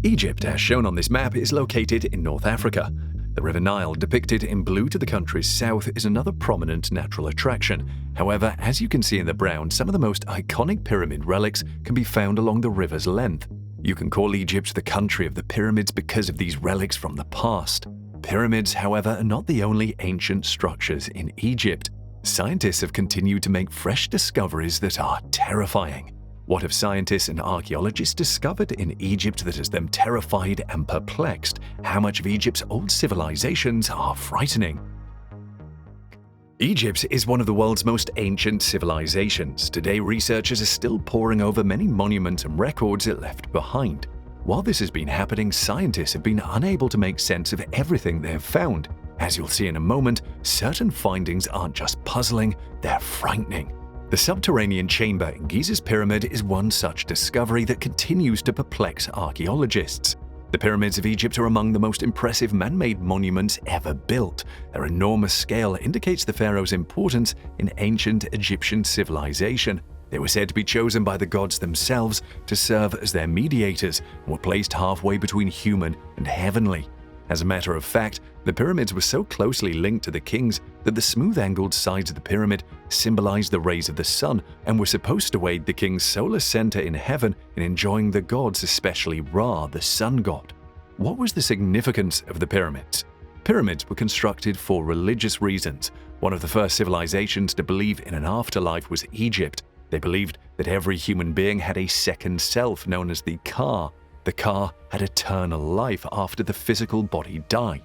Egypt, as shown on this map, is located in North Africa. The River Nile, depicted in blue to the country's south, is another prominent natural attraction. However, as you can see in the brown, some of the most iconic pyramid relics can be found along the river's length. You can call Egypt the country of the pyramids because of these relics from the past. Pyramids, however, are not the only ancient structures in Egypt. Scientists have continued to make fresh discoveries that are terrifying. What have scientists and archaeologists discovered in Egypt that has them terrified and perplexed? How much of Egypt's old civilizations are frightening? Egypt is one of the world's most ancient civilizations. Today, researchers are still poring over many monuments and records it left behind. While this has been happening, scientists have been unable to make sense of everything they have found. As you'll see in a moment, certain findings aren't just puzzling, they're frightening. The subterranean chamber in Giza's pyramid is one such discovery that continues to perplex archaeologists. The pyramids of Egypt are among the most impressive man-made monuments ever built. Their enormous scale indicates the pharaoh's importance in ancient Egyptian civilization. They were said to be chosen by the gods themselves to serve as their mediators and were placed halfway between human and heavenly. As a matter of fact, the pyramids were so closely linked to the kings that the smooth-angled sides of the pyramid symbolized the rays of the sun and were supposed to aid the king's solar center in heaven in enjoying the gods, especially Ra, the sun god. What was the significance of the pyramids? Pyramids were constructed for religious reasons. One of the first civilizations to believe in an afterlife was Egypt. They believed that every human being had a second self known as the Ka. The Ka had eternal life after the physical body died.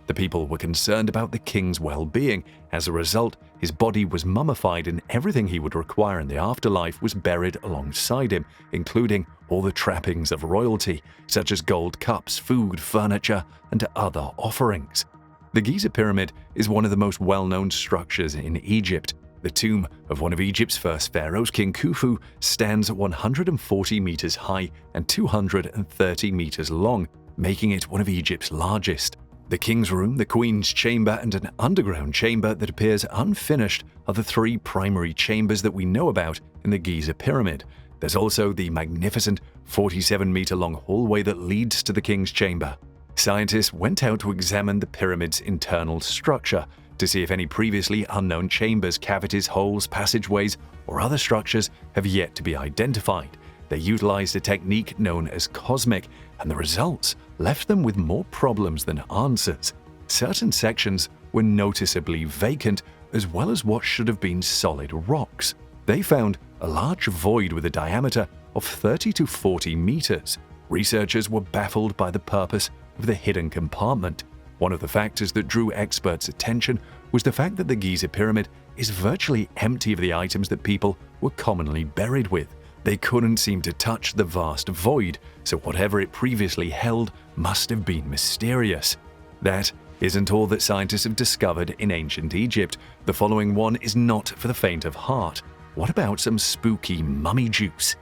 The people were concerned about the king's well-being. As a result, his body was mummified and everything he would require in the afterlife was buried alongside him, including all the trappings of royalty, such as gold cups, food, furniture, and other offerings. The Giza Pyramid is one of the most well-known structures in Egypt. The tomb of one of Egypt's first pharaohs, King Khufu, stands 140 meters high and 230 meters long, making it one of Egypt's largest. The king's room, the queen's chamber, and an underground chamber that appears unfinished are the three primary chambers that we know about in the Giza Pyramid. There's also the magnificent 47-meter-long hallway that leads to the king's chamber. Scientists went out to examine the pyramid's internal structure to see if any previously unknown chambers, cavities, holes, passageways, or other structures have yet to be identified. They utilized a technique known as cosmic, and the results left them with more problems than answers. Certain sections were noticeably vacant, as well as what should have been solid rocks. They found a large void with a diameter of 30 to 40 meters. Researchers were baffled by the purpose of the hidden compartment. One of the factors that drew experts' attention was the fact that the Giza Pyramid is virtually empty of the items that people were commonly buried with. They couldn't seem to touch the vast void, so whatever it previously held must have been mysterious. That isn't all that scientists have discovered in ancient Egypt. The following one is not for the faint of heart. What about some spooky mummy juice?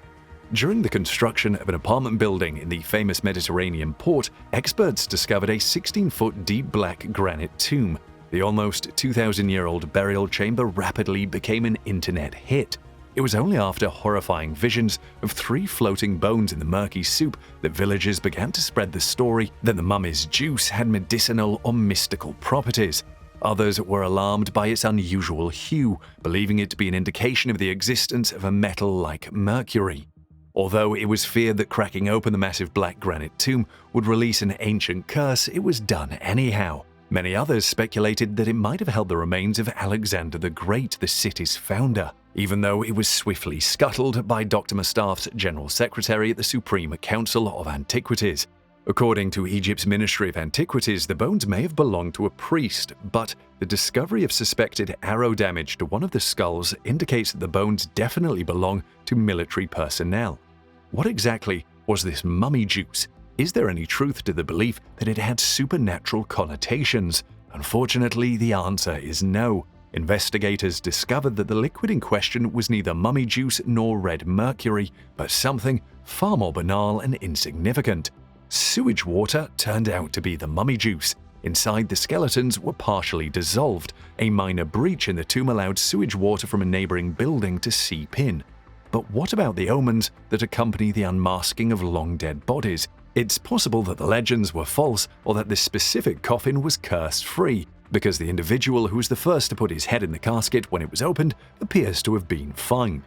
During the construction of an apartment building in the famous Mediterranean port, experts discovered a 16-foot deep black granite tomb. The almost 2,000-year-old burial chamber rapidly became an internet hit. It was only after horrifying visions of 3 floating bones in the murky soup that villagers began to spread the story that the mummy's juice had medicinal or mystical properties. Others were alarmed by its unusual hue, believing it to be an indication of the existence of a metal like mercury. Although it was feared that cracking open the massive black granite tomb would release an ancient curse, it was done anyhow. Many others speculated that it might have held the remains of Alexander the Great, the city's founder, even though it was swiftly scuttled by Dr. Mustaf's general secretary at the Supreme Council of Antiquities. According to Egypt's Ministry of Antiquities, the bones may have belonged to a priest, but the discovery of suspected arrow damage to one of the skulls indicates that the bones definitely belong to military personnel. What exactly was this mummy juice? Is there any truth to the belief that it had supernatural connotations? Unfortunately, the answer is no. Investigators discovered that the liquid in question was neither mummy juice nor red mercury, but something far more banal and insignificant. Sewage water turned out to be the mummy juice. Inside, the skeletons were partially dissolved. A minor breach in the tomb allowed sewage water from a neighboring building to seep in. But what about the omens that accompany the unmasking of long-dead bodies? It's possible that the legends were false or that this specific coffin was curse-free, because the individual who was the first to put his head in the casket when it was opened appears to have been fine.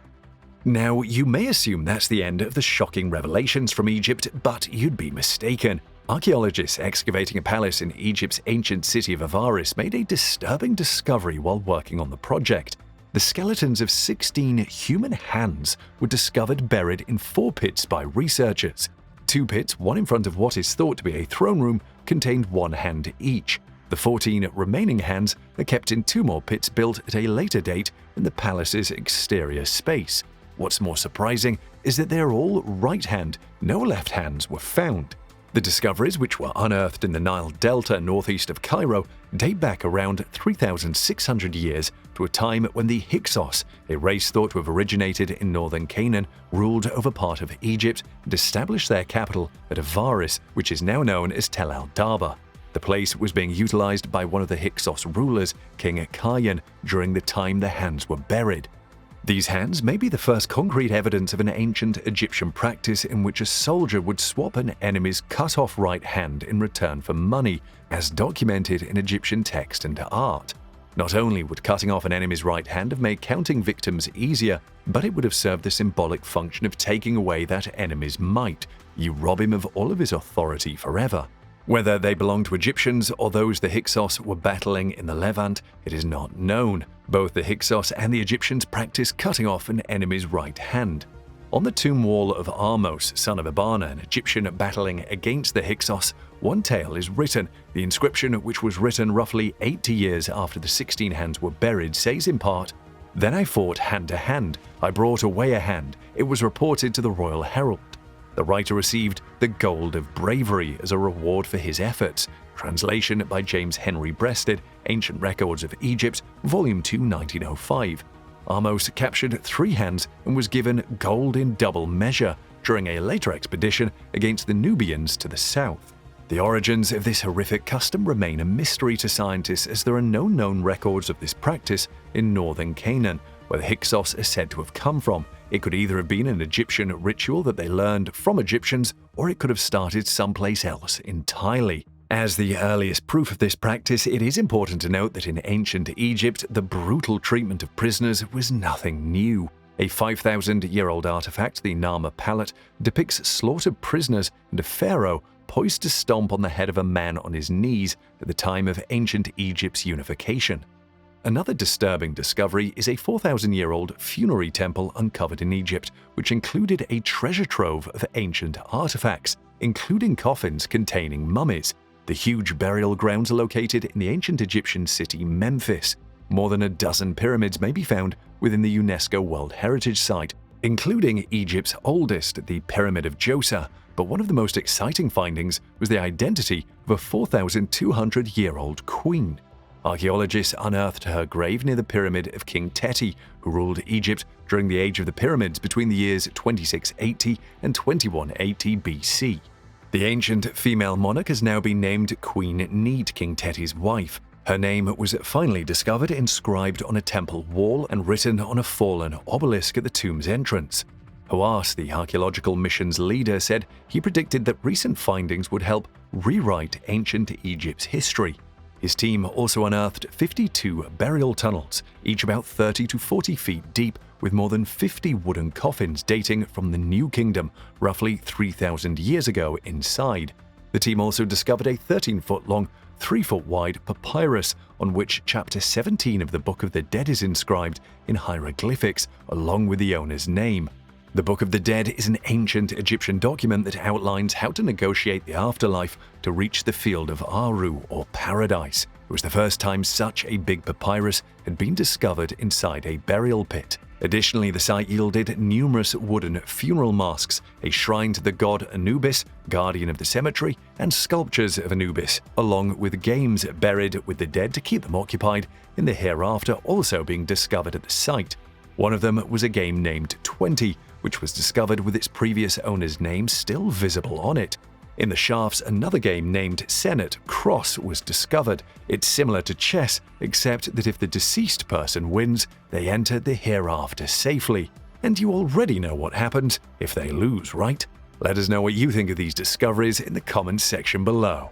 Now, you may assume that's the end of the shocking revelations from Egypt, but you'd be mistaken. Archaeologists excavating a palace in Egypt's ancient city of Avaris made a disturbing discovery while working on the project. The skeletons of 16 human hands were discovered buried in 4 pits by researchers. 2 pits, one in front of what is thought to be a throne room, contained 1 hand each. The 14 remaining hands are kept in 2 more pits built at a later date in the palace's exterior space. What's more surprising is that they're all right hand, no left hands were found. The discoveries, which were unearthed in the Nile Delta northeast of Cairo, date back around 3,600 years to a time when the Hyksos, a race thought to have originated in northern Canaan, ruled over part of Egypt and established their capital at Avaris, which is now known as Tel al-Daba. The place was being utilized by one of the Hyksos rulers, King Kayan, during the time the hands were buried. These hands may be the first concrete evidence of an ancient Egyptian practice in which a soldier would swap an enemy's cut-off right hand in return for money, as documented in Egyptian text and art. Not only would cutting off an enemy's right hand have made counting victims easier, but it would have served the symbolic function of taking away that enemy's might. You rob him of all of his authority forever. Whether they belonged to Egyptians or those the Hyksos were battling in the Levant, it is not known. Both the Hyksos and the Egyptians practiced cutting off an enemy's right hand. On the tomb wall of Ahmose, son of Abana, an Egyptian battling against the Hyksos, one tale is written. The inscription, which was written roughly 80 years after the 16 hands were buried, says in part, "Then I fought hand to hand. I brought away a hand. It was reported to the royal herald. The writer received the Gold of Bravery as a reward for his efforts." Translation by James Henry Breasted, Ancient Records of Egypt, Volume 2, 1905. Ahmose captured 3 hands and was given gold in double measure during a later expedition against the Nubians to the south. The origins of this horrific custom remain a mystery to scientists, as there are no known records of this practice in northern Canaan, where the Hyksos are said to have come from. It could either have been an Egyptian ritual that they learned from Egyptians, or it could have started someplace else entirely. As the earliest proof of this practice, it is important to note that in ancient Egypt, the brutal treatment of prisoners was nothing new. A 5,000-year-old artifact, the Nama palette, depicts slaughtered prisoners and a pharaoh poised to stomp on the head of a man on his knees at the time of ancient Egypt's unification. Another disturbing discovery is a 4,000-year-old funerary temple uncovered in Egypt, which included a treasure trove of ancient artifacts, including coffins containing mummies. The huge burial grounds are located in the ancient Egyptian city Memphis. More than a dozen pyramids may be found within the UNESCO World Heritage Site, including Egypt's oldest, the Pyramid of Djoser. But one of the most exciting findings was the identity of a 4,200-year-old queen. Archaeologists unearthed her grave near the pyramid of King Teti, who ruled Egypt during the Age of the Pyramids between the years 2680 and 2180 BC. The ancient female monarch has now been named Queen Neat, King Teti's wife. Her name was finally discovered inscribed on a temple wall and written on a fallen obelisk at the tomb's entrance. Hawass, the archaeological mission's leader, said he predicted that recent findings would help rewrite ancient Egypt's history. His team also unearthed 52 burial tunnels, each about 30 to 40 feet deep, with more than 50 wooden coffins dating from the New Kingdom, roughly 3,000 years ago, inside. The team also discovered a 13-foot-long, 3-foot-wide papyrus on which Chapter 17 of the Book of the Dead is inscribed in hieroglyphics, along with the owner's name. The Book of the Dead is an ancient Egyptian document that outlines how to negotiate the afterlife to reach the field of Aru, or paradise. It was the first time such a big papyrus had been discovered inside a burial pit. Additionally, the site yielded numerous wooden funeral masks, a shrine to the god Anubis, guardian of the cemetery, and sculptures of Anubis, along with games buried with the dead to keep them occupied in the hereafter, also being discovered at the site. One of them was a game named 20, which was discovered with its previous owner's name still visible on it. In the shafts, another game named Senate Cross was discovered. It's similar to chess, except that if the deceased person wins, they enter the hereafter safely. And you already know what happens if they lose, right? Let us know what you think of these discoveries in the comments section below.